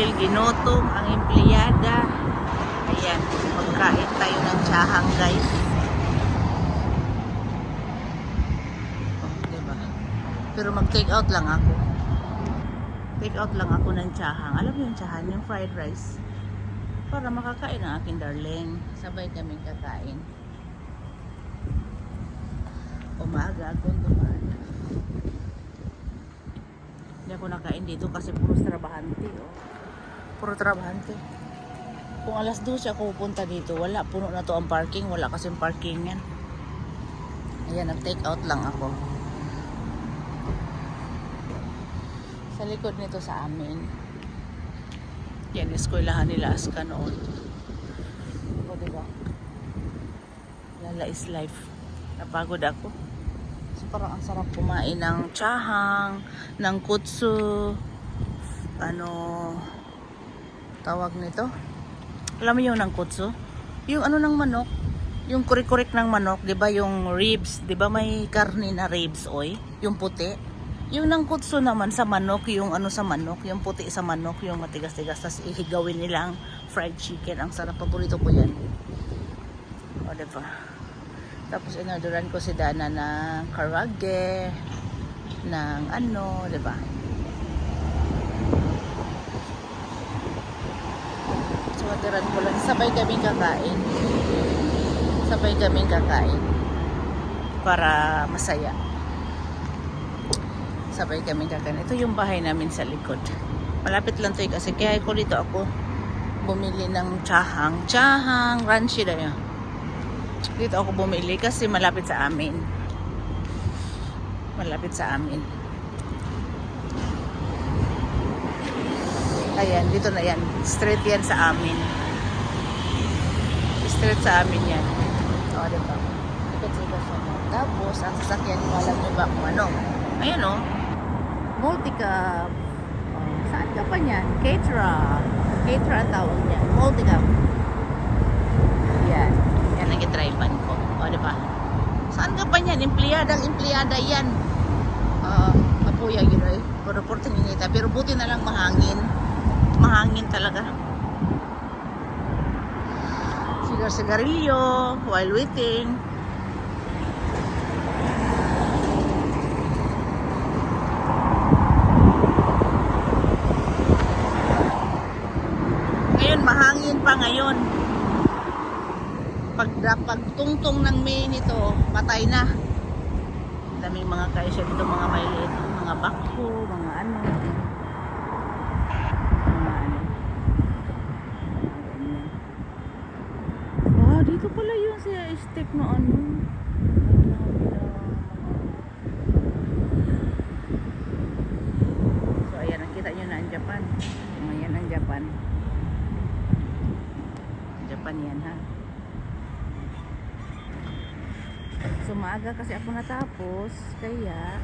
dahil ginutom ang empleyada. Ayan, magkain tayo ng tsahang guys. Oh, diba? Pero mag-take out lang ako. Take out lang ako ng tsahang. Alam mo yung tsahan, yung fried rice. Para makakain ang aking darling. Sabay kaming kakain. Umaga akong dumaan. Hindi ako nakain dito kasi puro trabahante. Oh. Puro trabahante. Kung alas 12 ako pupunta dito, wala. Puno na to ang parking. Wala kasing parkingan. Ayan, nag-take out lang ako. Sa likod nito sa amin. Yan, eskwelahan nila Aska noon. O, diba? Lala is life. Napagod ako. So, parang ang sarap kumain ng tsahang, ng kutsu, ano, tawag nito? Alam mo yung ng kutsu? Yung ano ng manok? Yung kurik-kurik ng manok, di ba? Yung ribs, di ba may karne na ribs, oy? Yung puti. Yung ng kutsu naman sa manok, yung ano sa manok, yung puti sa manok, yung matigas-tigas, tas ihigawin nilang fried chicken. Ang sarap, paborito ko yan. O, diba? Tapos inorderan ko si Dana ng karage, ng ano, diba? So, orderan ko lang. Sabay kaming kakain. Sabay kaming kakain. Para masaya. Sabay kaming kakain. Ito yung bahay namin sa likod. Malapit lang to kasi kaya ko dito ako bumili ng tsahang. Tsahang ranchi na yun. Dito ako bumili kasi malapit sa amin. Malapit sa amin. Ayan, dito na yan. Street yan sa amin. Street sa amin yan. O, diba? Ikot-ikot siya. Tapos, ang sasakyan ko, alam nyo ba kung ano? Ayan o. Multicab. Saan ka pa niyan? Caterer. Caterer ang tawag niyan. Multicab. Yan. Yan ang gitripan ko. O, diba? Saan ka pa niyan? Empleyada yan. Mapuya yun eh. Pero porting inita. Pero buti na lang mahangin. Mahangin talaga. Sigarilyo while waiting. Ngayon, mahangin pa ngayon. Pagtungtong ng May nito, patay na. Daming mga kaisya dito, mga maliit, mga bakho, mga ano. Wow, dito pala yung step na ano. So, ayan, nakita nyo na ang Japan. Ayan ang Japan. Japan yan, ha. So maaga kasi ako natapos, kaya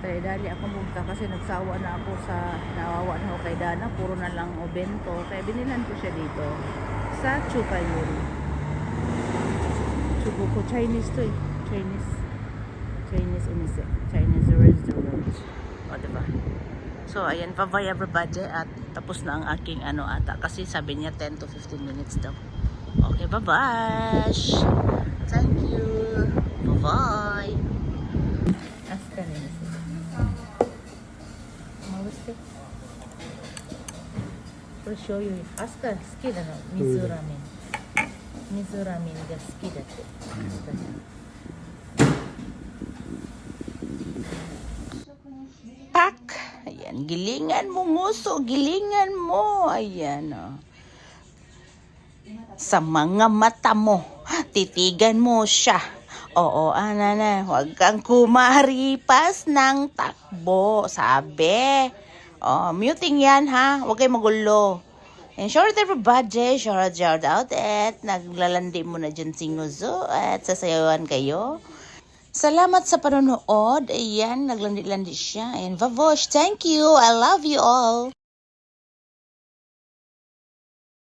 dali ako pumunta kasi nagsawa na ako sa nawawa na ako kay Dana, puro na lang o bento, kaya binilan ko siya dito sa Chupayun. Chubu ko, Chinese to eh, Chinese umise, Chinese restaurant. O, diba? So ayan, bye-bye everybody, at tapos na ang aking ano ata, kasi sabi niya 10 to 15 minutes daw. Okay, bye-bye. Thank you. Bye-bye. Aska na yun. Maguste. I'll show you. Aska, suki da no. Mizu ramen. Mizu ramen ga suki daって. Aska. Pak! Ayan, gilingan mo nguso. Gilingan mo. Ayan, oh. Sa mga mata mo, titigan mo siya. Oo, na, huwag kang kumaripas ng takbo, sabi. Oh, muting yan ha, huwag kayo magulo. And shout out everybody, shout out at naglalandi mo na dyan singuzo at sasayawan kayo. Salamat sa panonood. Ayan, naglandi-landi siya. And vavosh, thank you, I love you all.